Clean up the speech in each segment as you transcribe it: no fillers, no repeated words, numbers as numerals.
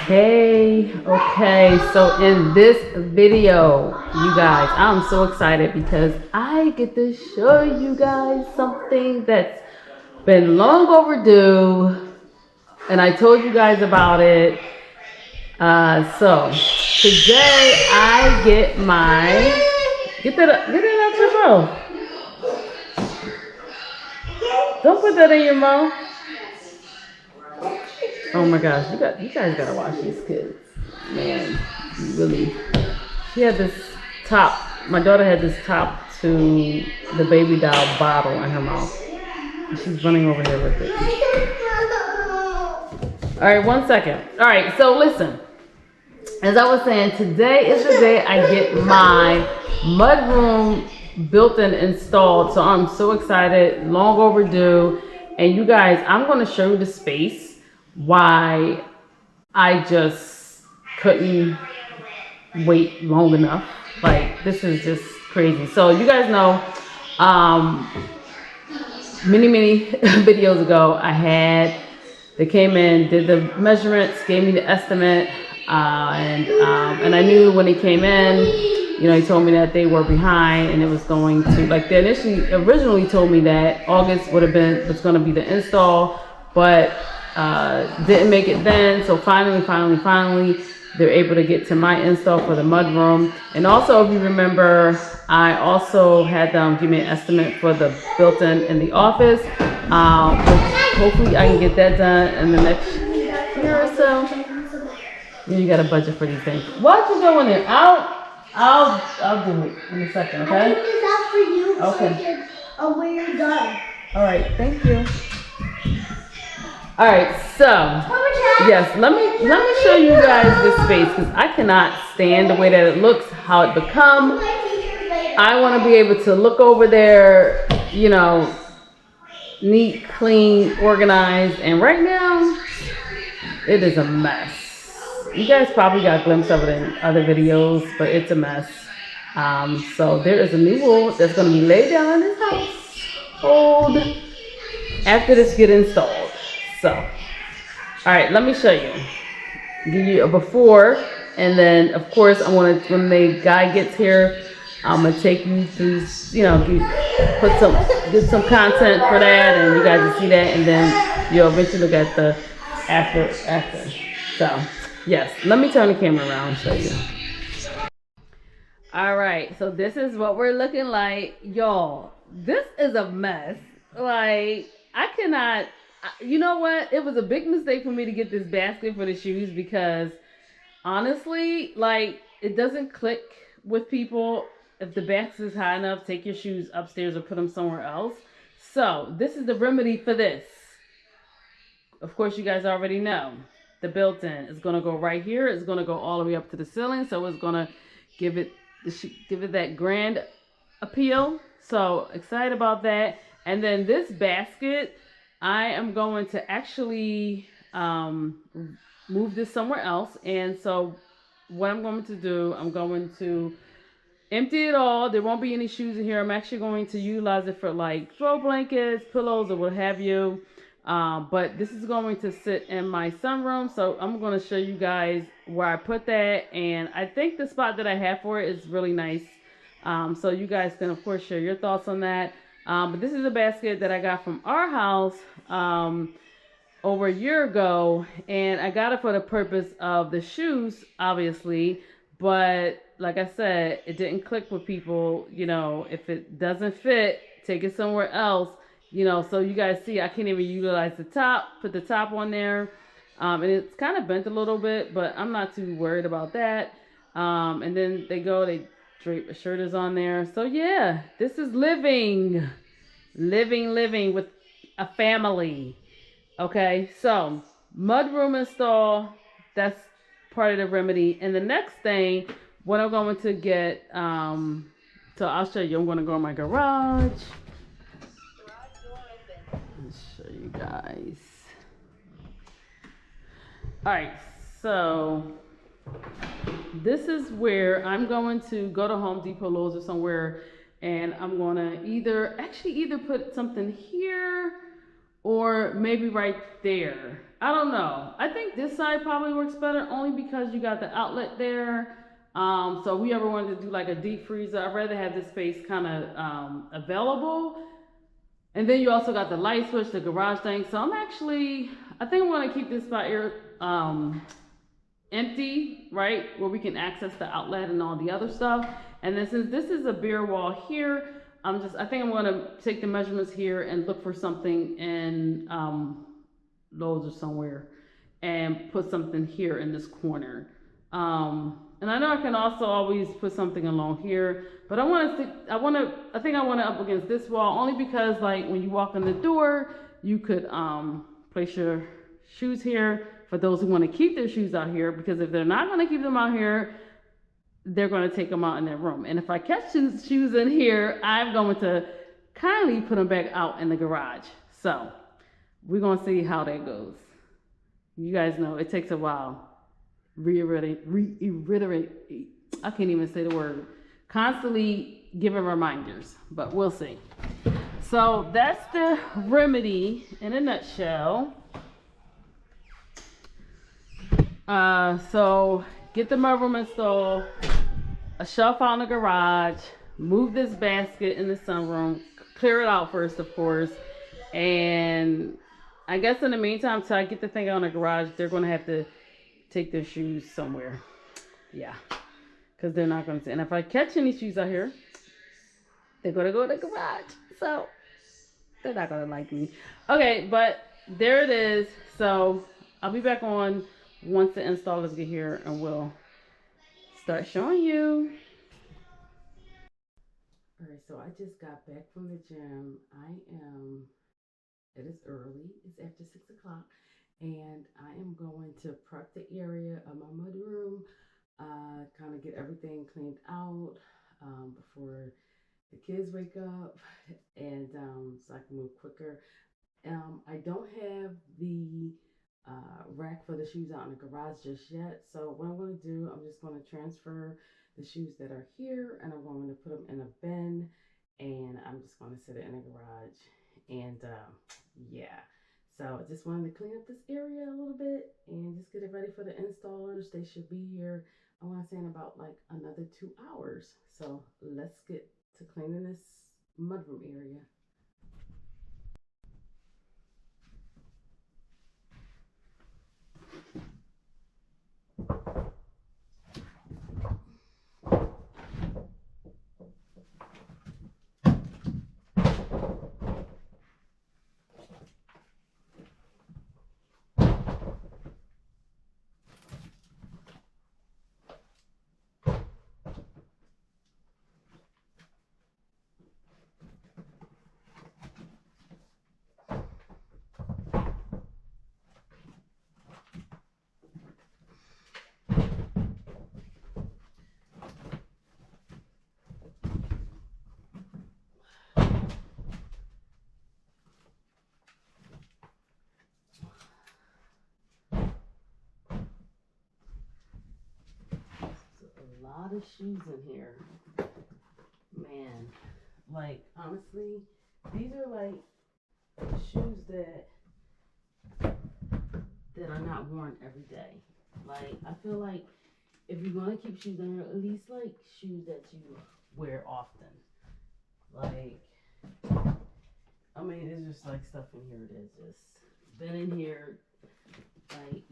Okay, so in this video, you guys, I'm so excited because I get to show you guys something that's been long overdue, and I told you guys about it. So today I get that out your mouth. Don't put that in your mouth. Oh my gosh, you guys gotta watch these kids. Man, really. She had this top, my daughter had this top to the baby doll bottle in her mouth. And she's running over here with it. Alright, 1 second. Alright, so listen. As I was saying, today is the day I get my mudroom built and installed. So I'm so excited, long overdue. And you guys, I'm gonna show you the space. Why I just couldn't wait long enough. Like, this is just crazy. So you guys know, many videos ago, they came in, did the measurements, gave me the estimate, and I knew when they came in, you know, he told me that they were behind and it was going to, like, they originally told me that August was going to be the install, but didn't make it then. So finally, they're able to get to my install for the mudroom. And also, if you remember, I also had them give me an estimate for the built-in in the office. Hopefully I can get that done in the next year or so. You got a budget for these things. Why don't you go in there? I'll do it in a second, okay? I'll take this out for you. Okay. So when you're done. All right, thank you. All right, so yes, let me show you guys this space because I cannot stand the way that it looks, how it become. I want to be able to look over there, you know, neat, clean, organized, and right now it is a mess. You guys probably got a glimpse of it in other videos, but it's a mess. So there is a new wool that's going to be laid down in this household after this gets installed. So, all right, let me show you. Give you a before, and then of course when the guy gets here, I'm gonna take you through, you know, get some content for that, and you guys will see that, and then you'll eventually look at the after. So, yes, let me turn the camera around and show you. All right, so this is what we're looking like, y'all. This is a mess. Like, I cannot. You know what? It was a big mistake for me to get this basket for the shoes because honestly, like, it doesn't click with people. If the basket is high enough, take your shoes upstairs or put them somewhere else. So this is the remedy for this. Of course, you guys already know the built-in is going to go right here. It's going to go all the way up to the ceiling. So it's going to give it that grand appeal. So excited about that. And then this basket, I am going to actually move this somewhere else. And so what I'm going to do, I'm going to empty it all. There won't be any shoes in here. I'm actually going to utilize it for like throw blankets, pillows, or what have you. But this is going to sit in my sunroom. So I'm going to show you guys where I put that. And I think the spot that I have for it is really nice. So you guys can, of course, share your thoughts on that. But this is a basket that I got from our house over a year ago, and I got it for the purpose of the shoes, obviously, but like I said, it didn't click with people. You know, if it doesn't fit, take it somewhere else, you know. So you guys see, I can't even utilize the top, put the top on there, and it's kind of bent a little bit, but I'm not too worried about that. And then they drape a shirt is on there. So yeah, this is living with a family. Okay, so mudroom install, that's part of the remedy. And the next thing, what I'm going to get, so I'll show you. I'm going to go in my garage. Let's show you guys. All right, so this is where I'm going to go to Home Depot, Lowe's, or somewhere, and I'm going to either put something here or maybe right there. I don't know. I think this side probably works better only because you got the outlet there. So if we ever wanted to do like a deep freezer, I'd rather have this space kind of available. And then you also got the light switch, the garage thing. So I think I'm gonna keep this spot here empty, right? Where we can access the outlet and all the other stuff. And then since this is a bare wall here, I think I'm gonna take the measurements here and look for something in Lowe's or somewhere and put something here in this corner. And I know I can also always put something along here, but I think I want it up against this wall only because like when you walk in the door, you could place your shoes here for those who want to keep their shoes out here, because if they're not going to keep them out here, they're going to take them out in their room. And if I catch shoes in here, I'm going to kindly put them back out in the garage. So we're going to see how that goes. You guys know it takes a while. Reiterate, I can't even say the word. Constantly giving reminders, but we'll see. So that's the remedy in a nutshell. So get the mudroom installed, a shelf out in the garage, move this basket in the sunroom, clear it out first, of course, and I guess in the meantime, till I get the thing out in the garage, they're going to have to take their shoes somewhere. Yeah, because they're not going to. And if I catch any shoes out here, they're going to go to the garage. So they're not going to like me. Okay, but there it is. So I'll be back on once the installers get here and we'll start showing you. All right, so I just got back from the gym. It is early. It's after 6 o'clock. And I am going to prep the area of my mudroom, kind of get everything cleaned out before the kids wake up, and so I can move quicker. I don't have the rack for the shoes out in the garage just yet, so what I'm going to do, I'm just going to transfer the shoes that are here, and I'm going to put them in a bin, and I'm just going to sit it in the garage, and yeah. So I just wanted to clean up this area a little bit and just get it ready for the installers. They should be here, I want to say, in about like another 2 hours. So let's get to cleaning this mudroom area. A lot of shoes in here, man. Like honestly, these are like shoes that are not worn every day. Like I feel like if you're gonna keep shoes in here, at least like shoes that you wear often. Like I mean, it's just like stuff in here that's just been in here. Like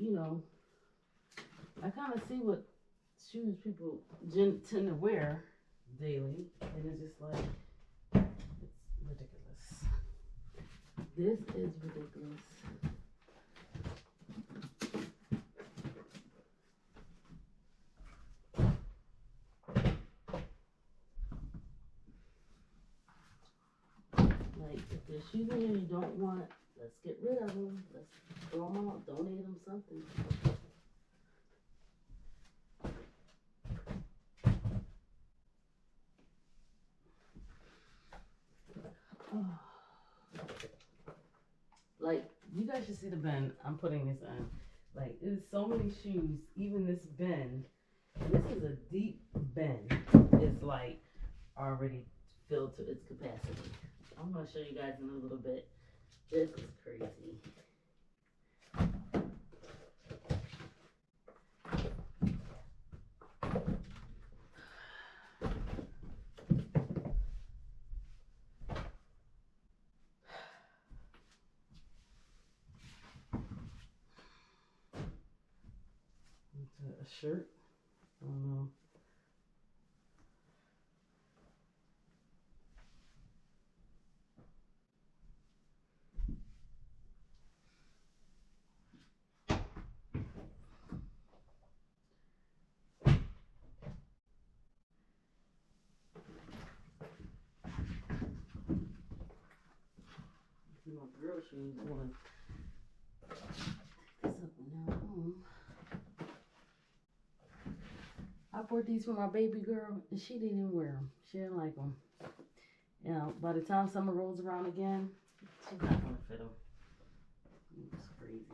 I kind of see what shoes people tend to wear daily, and it's just like, it's ridiculous. This is ridiculous. Like, if there's shoes in here you don't want, let's get rid of them. Let's throw them out, donate them, something. Like, you guys should see the bin I'm putting this in. Like, there's so many shoes, even this bin. And this is a deep bin. It's like already filled to its capacity. I'm going to show you guys in a little bit. This is crazy. A shirt. I don't know. My girl shoes. I want to pick this up now. I bought these for my baby girl, and she didn't even wear them. She didn't like them. You know, by the time summer rolls around again, she's not gonna fit them. It's crazy.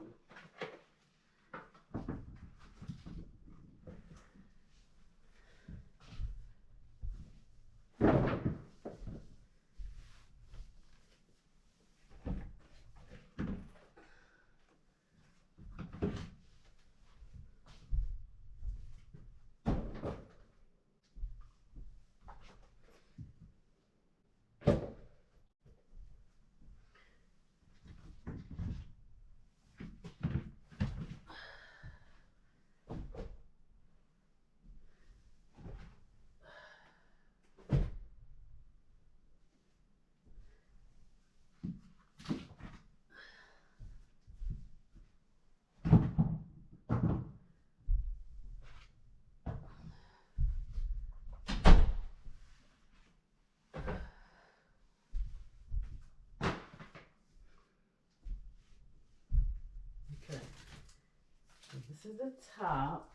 This is the top.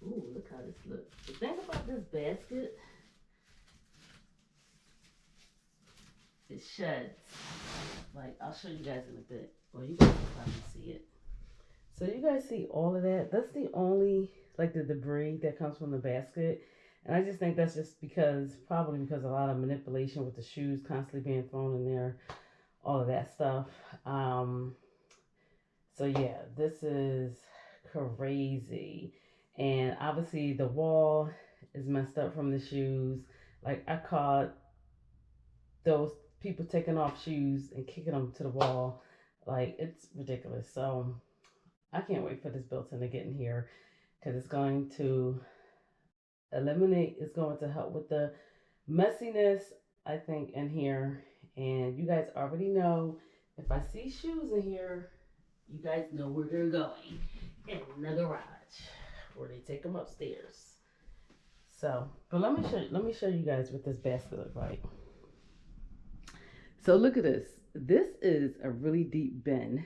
Ooh, look how this looks. The thing about this basket, it sheds. Like, I'll show you guys in a bit. Well, you guys can probably see it. So you guys see all of that? That's the only, like, the debris that comes from the basket. And I just think that's just probably because a lot of manipulation with the shoes constantly being thrown in there, all of that stuff. So yeah, this is crazy. And obviously the wall is messed up from the shoes. Like, I caught those people taking off shoes and kicking them to the wall. Like, it's ridiculous. So I can't wait for this built-in to get in here, because it's going to it's going to help with the messiness, I think, in here. And you guys already know, if I see shoes in here, you guys know where they're going, in the garage, where they take them upstairs. So, but let me show you guys what this basket looks like. So look at this. This is a really deep bin.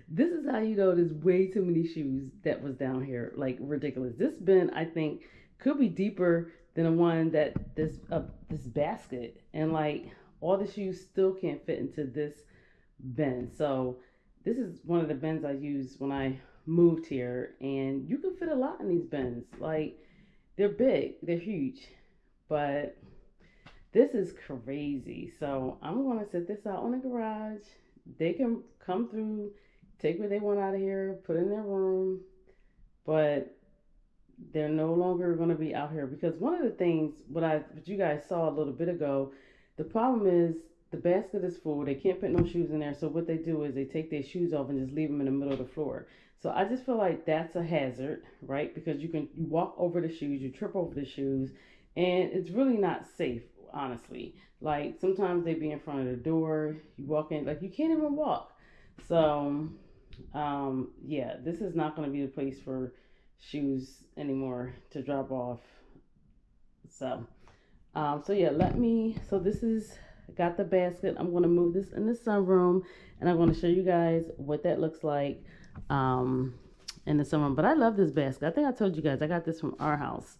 This is how you know there's way too many shoes that was down here. Like, ridiculous. This bin, I think, could be deeper than the one that this basket, and like, all the shoes still can't fit into this bin. So this is one of the bins I used when I moved here, and you can fit a lot in these bins. Like, they're big, they're huge, but this is crazy. So I'm going to set this out on the garage. They can come through, take what they want out of here, put in their room, but they're no longer going to be out here, because one of the things what you guys saw a little bit ago, the problem is the basket is full. They can't put no shoes in there. So what they do is they take their shoes off and just leave them in the middle of the floor. So I just feel like that's a hazard, right? Because you walk over the shoes, you trip over the shoes, and it's really not safe, honestly. Like, sometimes they be in front of the door, you walk in, like, you can't even walk. So yeah, this is not going to be the place for shoes anymore to drop off. So yeah, so this is, got the basket. I'm going to move this in the sunroom, and I'm going to show you guys what that looks like in the sunroom. But I love this basket. I think I told you guys I got this from our house,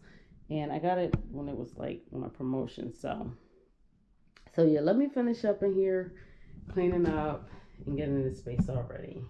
and I got it when it was like on a promotion. So yeah, let me finish up in here, cleaning up and getting this space all ready.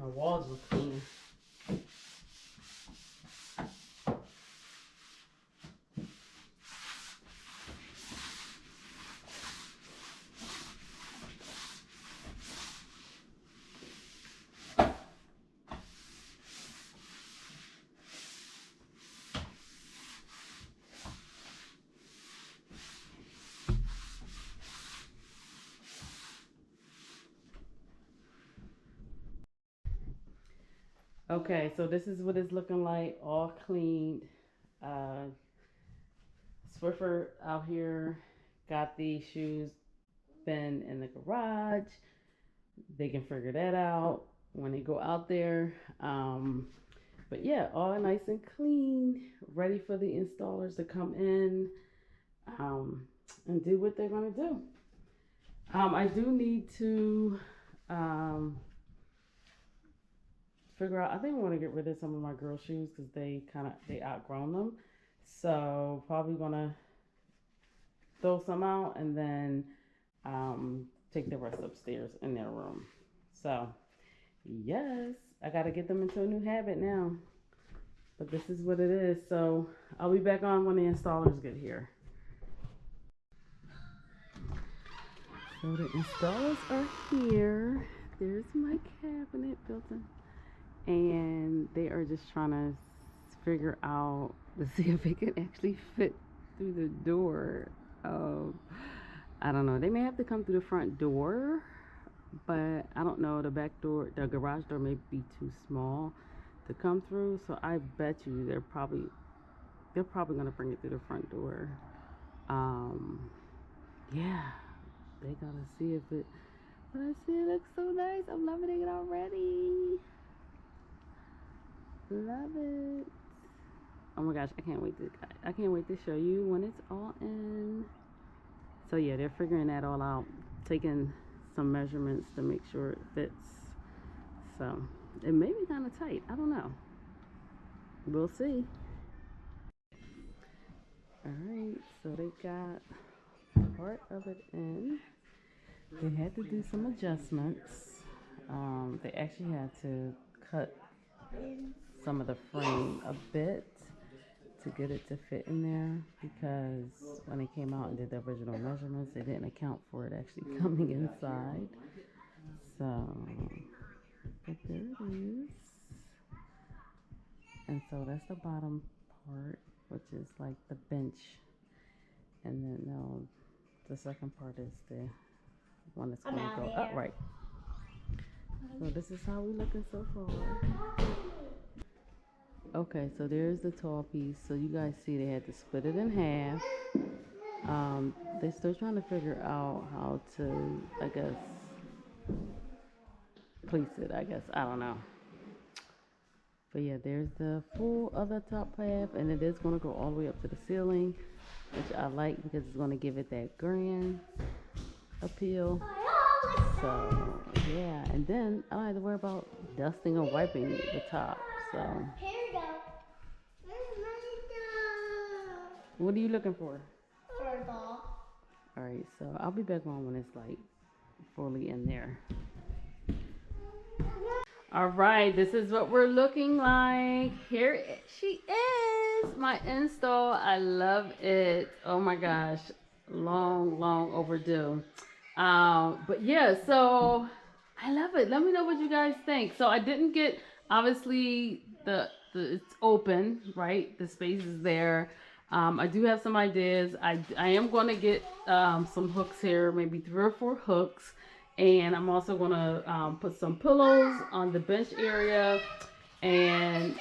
My walls look clean. Okay, so this is what it's looking like, all cleaned. Swiffer out here got these shoes been in the garage. They can figure that out when they go out there. But yeah, all nice and clean, ready for the installers to come in and do what they're gonna do. I do need to figure out. I think I want to get rid of some of my girl shoes because they outgrown them. So probably gonna throw some out and then take the rest upstairs in their room. So yes, I gotta get them into a new habit now. But this is what it is. So I'll be back on when the installers get here. So the installers are here. There's my cabinet built in. And they are just trying to figure out to see if it can actually fit through the door. I don't know. They may have to come through the front door, but I don't know. The back door, the garage door may be too small to come through. So I bet you they're probably gonna bring it through the front door. Yeah, they gotta see if it. But I see it looks so nice. I'm loving it already. Love it. Oh my gosh, I can't wait to show you when it's all in. So yeah, they're figuring that all out, taking some measurements to make sure it fits. So it may be kind of tight. I don't know. We'll see. All right, so they got part of it in. They had to do some adjustments. They actually had to cut some of the frame a bit to get it to fit in there, because when they came out and did the original measurements, they didn't account for it actually coming inside. So, but there it is. And so that's the bottom part, which is like the bench. And then the second part is the one that's going to go upright. So this is how we're looking so far. Okay, so there's the tall piece. So you guys see they had to split it in half. They're still trying to figure out how to, I guess, place it, I guess. I don't know. But yeah, there's the full other top half, and it is going to go all the way up to the ceiling, which I like because it's going to give it that grand appeal. So yeah, and then I don't have to worry about dusting or wiping the top. So Here we go. what are you looking for? For a ball. All right, so I'll be back on when it's like fully in there. All right, this is what we're looking like. Here she is, my install. I love it. Oh my gosh, long overdue. But yeah, so I love it. Let me know what you guys think. So I didn't get, obviously it's open, right? The space is there. I do have some ideas. I am going to get some hooks here, maybe 3 or 4 hooks. And I'm also going to put some pillows on the bench area. And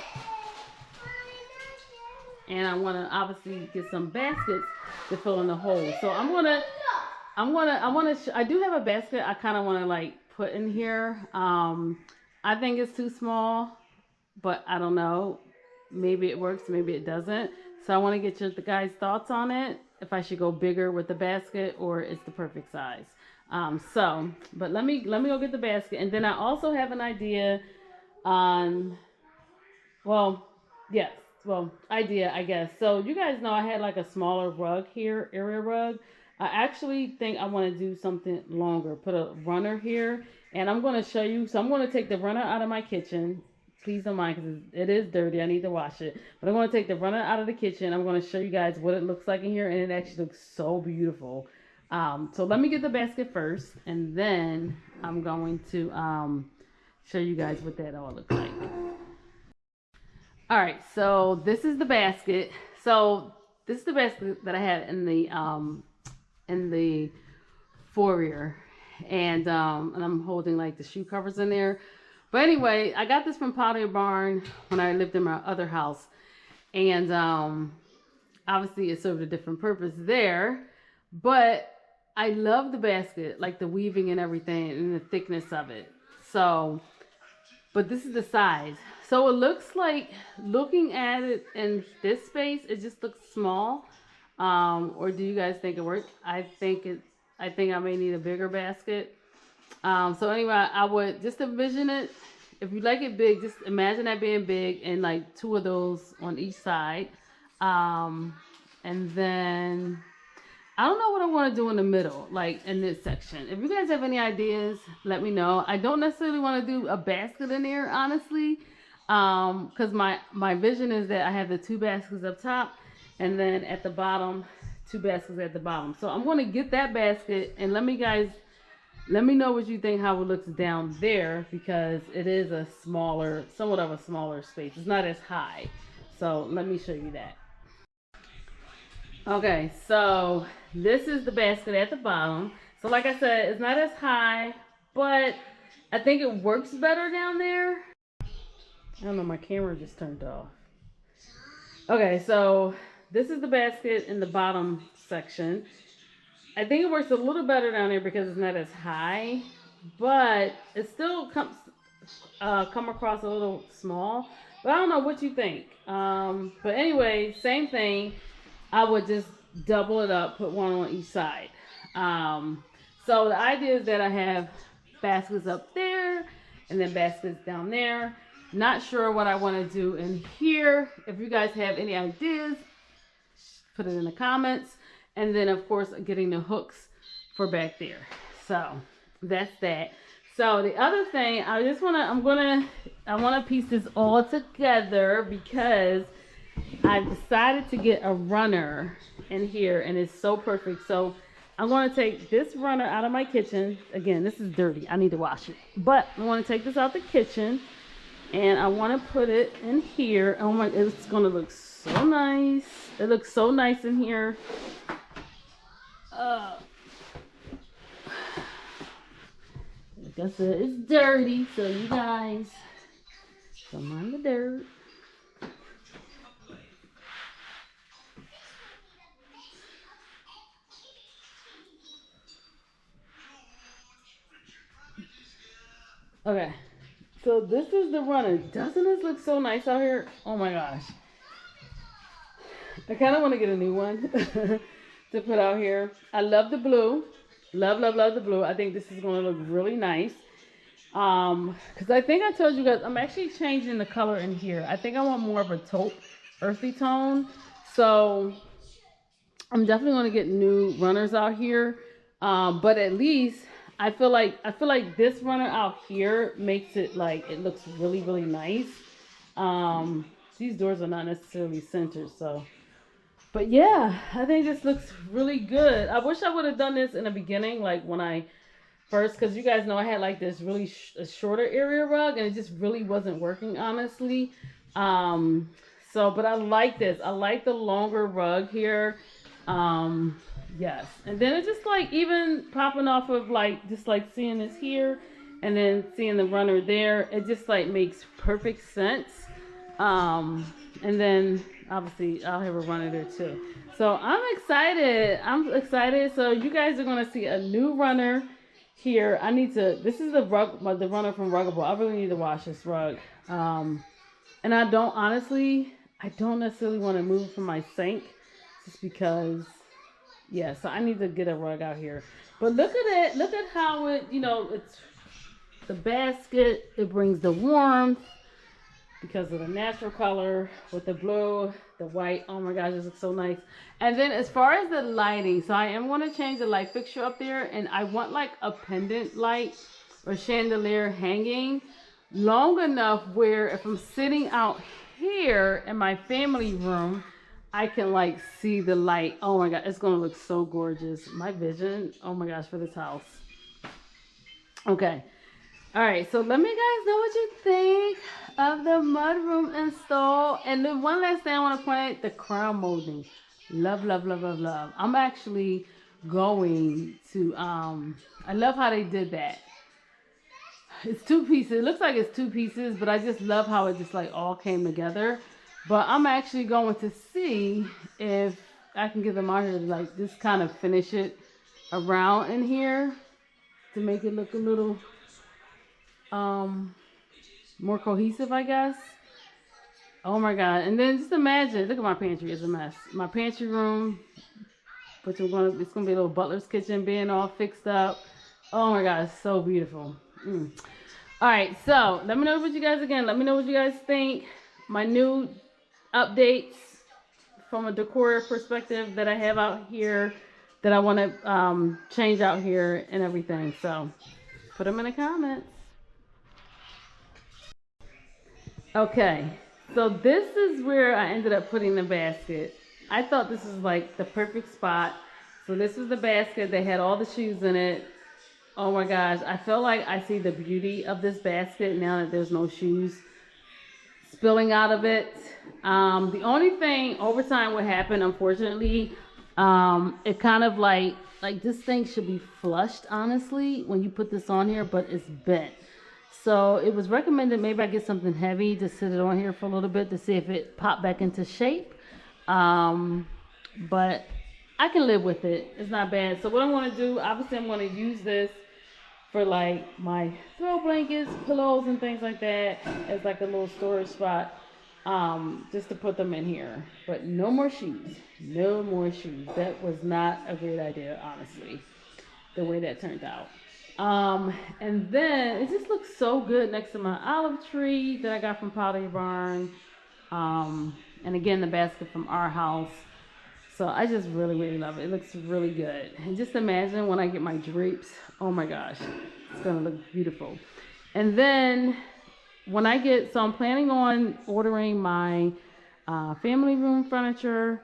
I want to obviously get some baskets to fill in the holes. So I do have a basket I kind of want to like put in here. I think it's too small, but I don't know. Maybe it works, maybe it doesn't. So I want to get the guys' thoughts on it. If I should go bigger with the basket or it's the perfect size. But let me go get the basket. And then I also have an idea on, idea, I guess. So you guys know I had like a smaller rug here, area rug. I actually think I want to do something longer, put a runner here And I'm going to show you. So I'm going to take the runner out of my kitchen. Please don't mind because it is dirty. I need to wash it. But I'm going to take the runner out of the kitchen. I'm going to show you guys what it looks like in here. And it actually looks so beautiful. So let me get the basket first. And then I'm going to show you guys what that all looks like. All right. So this is the basket. So this is the basket that I had in the foyer. And I'm holding like the shoe covers in there. But anyway, I got this from Pottery Barn when I lived in my other house. And obviously it served a different purpose there. But I love the basket, like the weaving and everything and the thickness of it. So, but this is the size. So it looks like, looking at it in this space, it just looks small. Or do you guys think it works? I think I may need a bigger basket. So anyway, I would just envision it. If you like it big, just imagine that being big and like 2 of those on each side. And then I don't know what I want to do in the middle, like in this section. If you guys have any ideas, let me know. I don't necessarily want to do a basket in there, honestly. Because my vision is that I have the 2 baskets up top and then at the bottom, 2 baskets at the bottom. So I'm going to get that basket and let me know what you think, how it looks down there, because it is somewhat of a smaller space. It's not as high. So let me show you that. Okay, so this is the basket at the bottom. So like I said, it's not as high, but I think it works better down there. I don't know, my camera just turned off. Okay, so this is the basket in the bottom section. I think it works a little better down there because it's not as high, but it still come across a little small. But I don't know what you think. But anyway, same thing. I would just double it up, put 1 on each side. So the idea is that I have baskets up there and then baskets down there. Not sure what I want to do in here. If you guys have any ideas, put it in the comments. And then of course getting the hooks for back there. So that's that. So the other thing, I want to piece this all together because I've decided to get a runner in here and it's so perfect. So I'm going to take this runner out of my kitchen. Again, this is dirty. I need to wash it. But I want to take this out the kitchen and I want to put it in here. Oh my, it's going to look so nice. It looks so nice in here. Like I said, it's dirty, so you guys don't mind the dirt. Okay, so this is the runner. Doesn't this look so nice out here? Oh my gosh. I kind of want to get a new one to put out here. I love the blue. Love the blue. I think this is going to look really nice. Because I think I told you guys, I'm actually changing the color in here. I think I want more of a taupe, earthy tone. So I'm definitely going to get new runners out here. But at least I feel like this runner out here makes it like it looks really, really nice. These doors are not necessarily centered, so. But yeah, I think this looks really good. I wish I would have done this in the beginning, like when I first, because you guys know I had like this really shorter area rug and it just really wasn't working, honestly. But I like this. I like the longer rug here. Yes. And then it's just like even popping off of like, just like seeing this here and then seeing the runner there, it just like makes perfect sense. And then obviously I'll have a runner there too. So I'm excited. So you guys are going to see a new runner here. This is the runner from Ruggable. I really need to wash this rug. And I don't necessarily want to move from my sink just because, yeah, so I need to get a rug out here. But look at it. Look at how it, it's the basket. It brings the warmth. Because of the natural color with the blue, the white. Oh my gosh, this looks so nice. And then as far as the lighting, so I am going to change the light fixture up there. And I want like a pendant light or chandelier hanging long enough where if I'm sitting out here in my family room, I can like see the light. Oh my god, it's gonna look so gorgeous. My vision, oh my gosh, for this house. Okay. All right, so let me guys know what you think of the mudroom install. And then one last thing I want to point out, the crown molding. Love, love, love, love, love. I'm actually going to, I love how they did that. It's two pieces. It looks like it's two pieces, but I just love how it just like all came together. But I'm actually going to see if I can get them out here to like just kind of finish it around in here to make it look a little more cohesive, I guess. Oh my god. And then just imagine, look at my pantry, it's a mess. My pantry room, which it's gonna be a little butler's kitchen being all fixed up. Oh my god, it's so beautiful. Alright, so let me know what you guys think. My new updates from a decor perspective that I have out here that I want to change out here and everything. So put them in the comments. Okay, so this is where I ended up putting the basket. I thought this was like the perfect spot. So this was the basket. They had all the shoes in it. Oh my gosh, I feel like I see the beauty of this basket now that there's no shoes spilling out of it. The only thing over time what happened, unfortunately, it kind of like this thing should be flushed, honestly, when you put this on here, but it's bent. So it was recommended maybe I get something heavy to sit it on here for a little bit to see if it popped back into shape. But I can live with it. It's not bad. So what I'm going to do, obviously I'm going to use this for like my throw blankets, pillows, and things like that as like a little storage spot, just to put them in here. But no more shoes. No more shoes. That was not a great idea, honestly, the way that turned out. And then it just looks so good next to my olive tree that I got from Pottery Barn. And again, the basket from our house. So I just really, really love it. It looks really good. And just imagine when I get my drapes. Oh my gosh, it's gonna look beautiful. And then when I get, so I'm planning on ordering my family room furniture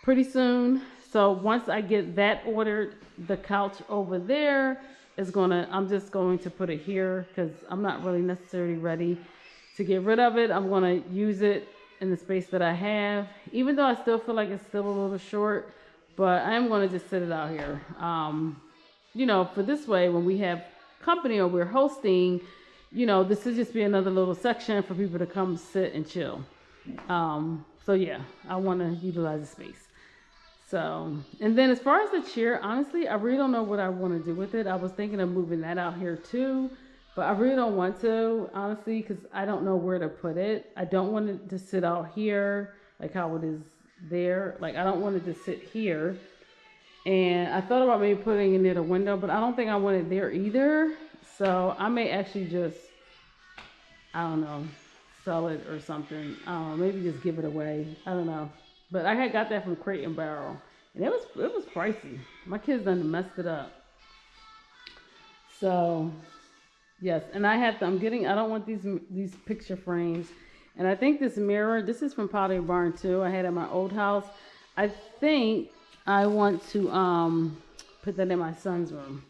pretty soon. So once I get that ordered, the couch over there is I'm just going to put it here because I'm not really necessarily ready to get rid of it. I'm gonna use it in the space that I have, even though I still feel like it's still a little short, but I am gonna just sit it out here. You know, for this way, when we have company or we're hosting, you know, this is just be another little section for people to come sit and chill. So yeah, I want to utilize the space. So, and then as far as the chair, honestly, I really don't know what I want to do with it. I was thinking of moving that out here too, but I really don't want to, honestly, because I don't know where to put it. I don't want it to sit out here like how it is there. Like, I don't want it to sit here. And I thought about maybe putting it near the window, but I don't think I want it there either. So I may actually just, I don't know, sell it or something. Maybe just give it away. I don't know. But I had got that from Crate and Barrel, and it was pricey. My kids done messed it up. So yes, and I don't want these picture frames, and I think this mirror. This is from Pottery Barn too. I had at my old house. I think I want to put that in my son's room.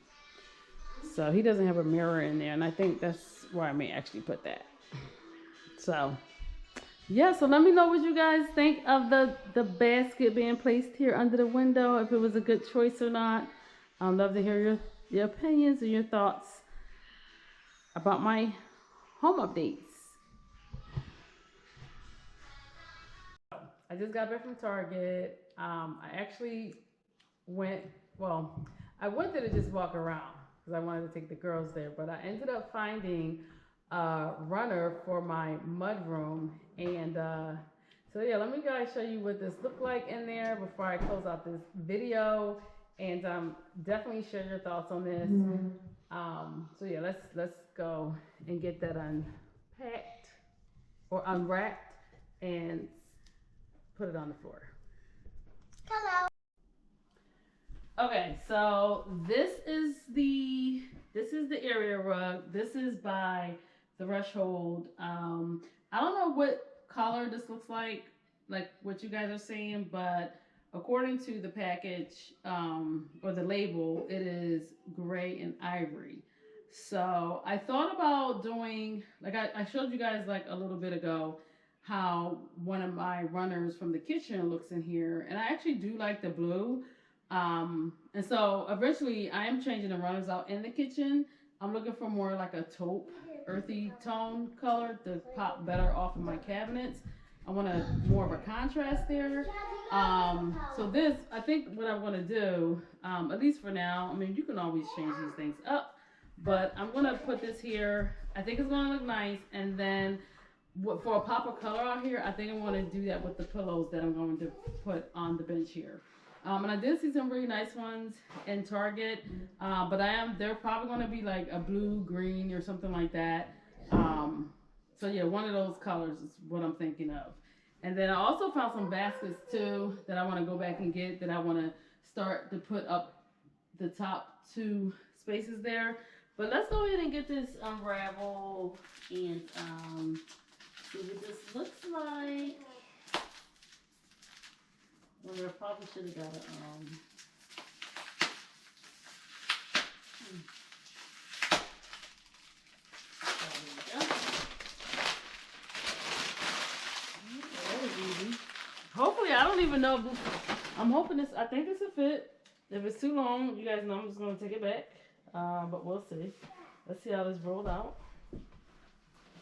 So he doesn't have a mirror in there, and I think that's where I may actually put that. So yeah, so let me know what you guys think of the basket being placed here under the window, if it was a good choice or not. I'd love to hear your opinions and your thoughts about my home updates. I just got back from Target. I actually I wanted to just walk around because I wanted to take the girls there, but I ended up finding a runner for my mudroom. And so yeah, let me guys show you what this looked like in there before I close out this video, and definitely share your thoughts on this. So yeah, let's go and get that unpacked or unwrapped and put it on the floor. Hello. Okay, so this is the This is the area rug. This is by Threshold. I don't know what color this looks like what you guys are seeing, but according to the package or the label, it is gray and ivory. So I thought about doing, like I showed you guys like a little bit ago, how one of my runners from the kitchen looks in here. And I actually do like the blue. And so eventually I am changing the runners out in the kitchen. I'm looking for more like a taupe, earthy tone color to pop better off of my cabinets. I want more of a contrast there. So this, I think what I'm going to do, at least for now, I mean, you can always change these things up, but I'm going to put this here. I think it's going to look nice. And then for a pop of color out here, I think I'm going to do that with the pillows that I'm going to put on the bench here. And I did see some really nice ones in Target, but they're probably going to be like a blue, green, or something like that. So yeah, one of those colors is what I'm thinking of. And then I also found some baskets too that I want to go back and get, that I want to start to put up the top 2 spaces there. But let's go ahead and get this unraveled and see what this looks like. Well, I probably should have got a Hopefully, I don't even know if this, I'm hoping this, I think this will fit. If it's too long, you guys know I'm just going to take it back. But we'll see. Let's see how this rolled out.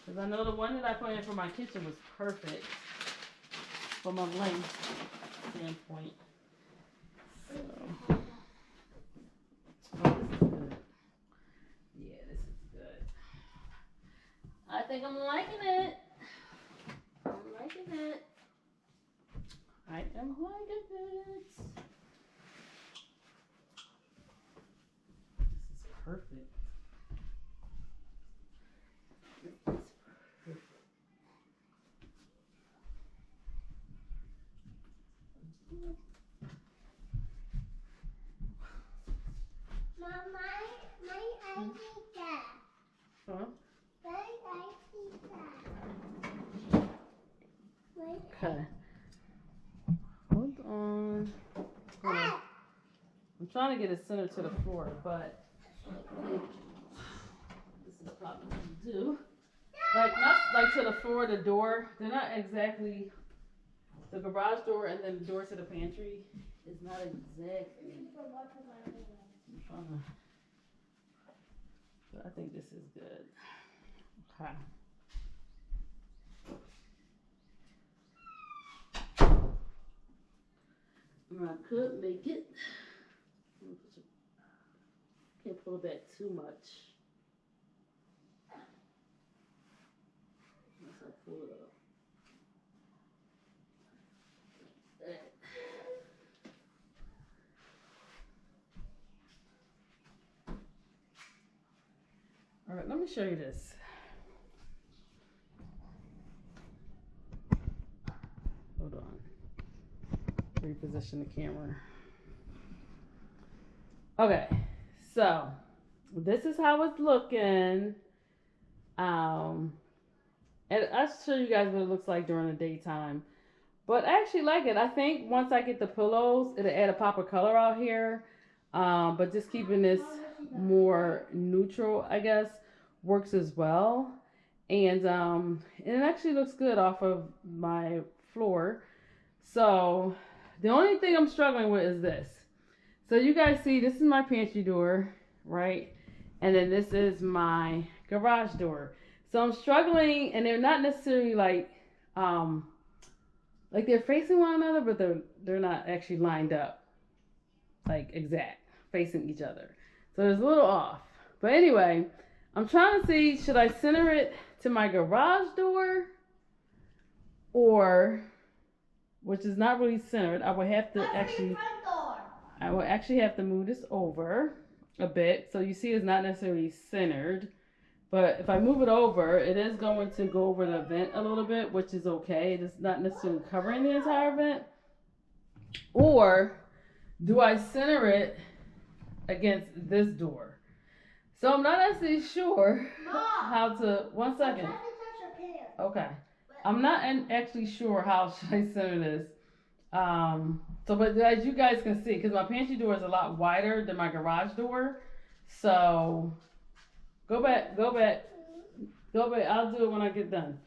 Because I know the one that I put in for my kitchen was perfect from a length standpoint. So, oh, this is good. Yeah, this is good. I think I'm liking it. I'm liking it. I am liking it. This is perfect. This is perfect. Mom, I see that. Huh? I see that. Okay. Hold on. Hold on. I'm trying to get it centered to the floor, but this is probably what to do. Like not like to the floor, the door. They're not exactly the garage door, and then the door to the pantry is not exactly. I'm trying to. But I think this is good. Okay. I could make it. Can't pull it back too much. Once I pull it up. All right, let me show you this. Hold on. Reposition the camera. Okay, so this is how it's looking. And I'll show you guys what it looks like during the daytime. But I actually like it. I think once I get the pillows, it'll add a pop of color out here. But just keeping this more neutral, I guess, works as well. And it actually looks good off of my floor. So the only thing I'm struggling with is this. So you guys see, this is my pantry door, right? And then this is my garage door. So I'm struggling, and they're not necessarily like they're facing one another, but they're not actually lined up, like exact, facing each other. So it's a little off. But anyway, I'm trying to see, should I center it to my garage door, or, which is not really centered, I would have to actually have to move this over a bit. So you see it's not necessarily centered. But if I move it over, it is going to go over the vent a little bit, which is okay. It is not necessarily covering the entire vent. Or do I center it against this door? So I'm not actually sure Mom, how to. One I'm trying second. to touch your pants. Okay. I'm not actually sure how should I center this. So, but as you guys can see, because my pantry door is a lot wider than my garage door, so go back. I'll do it when I get done.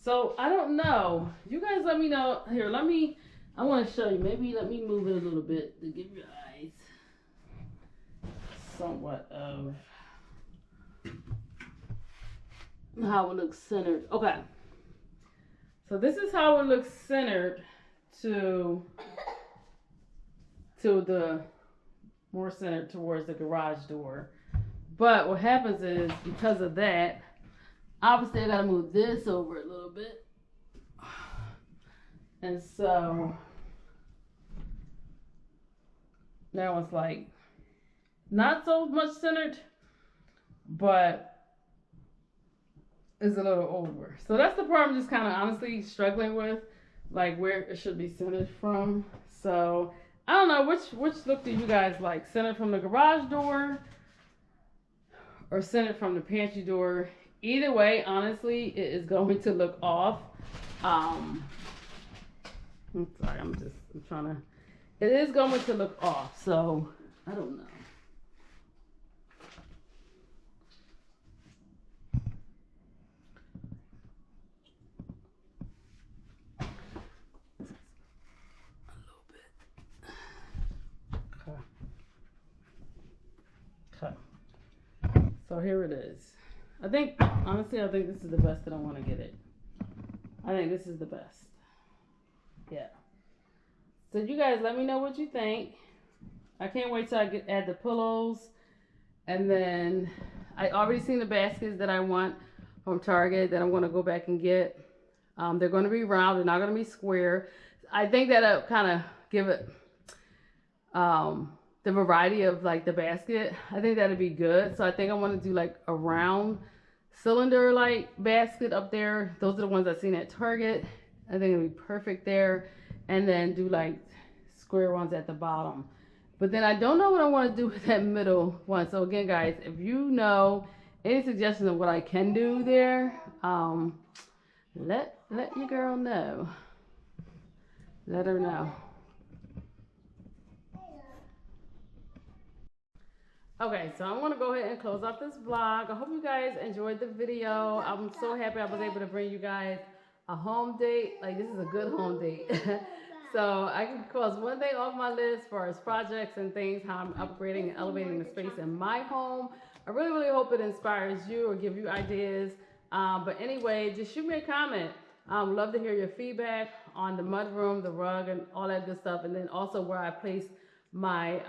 So I don't know. You guys let me know. Here, I want to show you. Maybe let me move it a little bit to give your eyes somewhat of how it looks centered. Okay. So this is how it looks centered to the more centered towards the garage door. But what happens is, because of that, obviously I gotta move this over a little bit. And so now it's like not so much centered, but is a little over. So that's the part I'm just kind of honestly struggling with, like where it should be centered from. So I don't know which look do you guys like, centered from the garage door or centered from the pantry door. Either way, honestly, it is going to look off. I'm sorry, I'm trying to. It is going to look off. So I don't know. So here it is. Honestly, I think this is the best that I want to get it. I think this is the best. Yeah. So you guys let me know what you think. I can't wait till I add the pillows. And then I already seen the baskets that I want from Target that I'm going to go back and get. They're going to be round. They're not going to be square. I think that'll kind of give it the variety of like the basket. I think that'd be good. So I think I want to do like a round cylinder like basket up there. Those are the ones I've seen at Target. I think it'd be perfect there. And then do like square ones at the bottom. But then I don't know what I want to do with that middle one. So again, guys, if you know any suggestions of what I can do there, let your girl know. Let her know. Okay, so I'm going to go ahead and close out this vlog. I hope you guys enjoyed the video. I'm so happy I was able to bring you guys a home date. Like, this is a good home date. So I can cross one thing off my list for as projects and things, how I'm upgrading and elevating the space in my home. I really, really hope it inspires you or give you ideas. But anyway, just shoot me a comment. Love to hear your feedback on the mudroom, the rug, and all that good stuff. And then also where I place my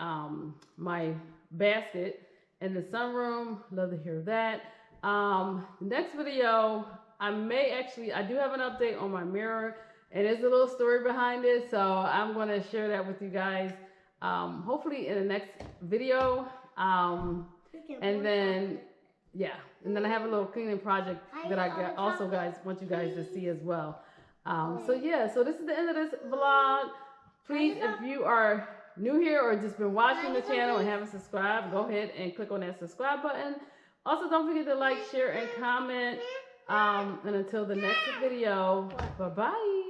my basket in the sunroom. Love to hear that. Next video, I do have an update on my mirror, and there's a little story behind it, so I'm going to share that with you guys hopefully in the next video. And then I have a little cleaning project that I also want you guys to see as well. So this is the end of this vlog. Please, if you are new here or just been watching the channel and haven't subscribed, go ahead and click on that subscribe button. Also, don't forget to like, share, and comment. And until the next video, bye-bye.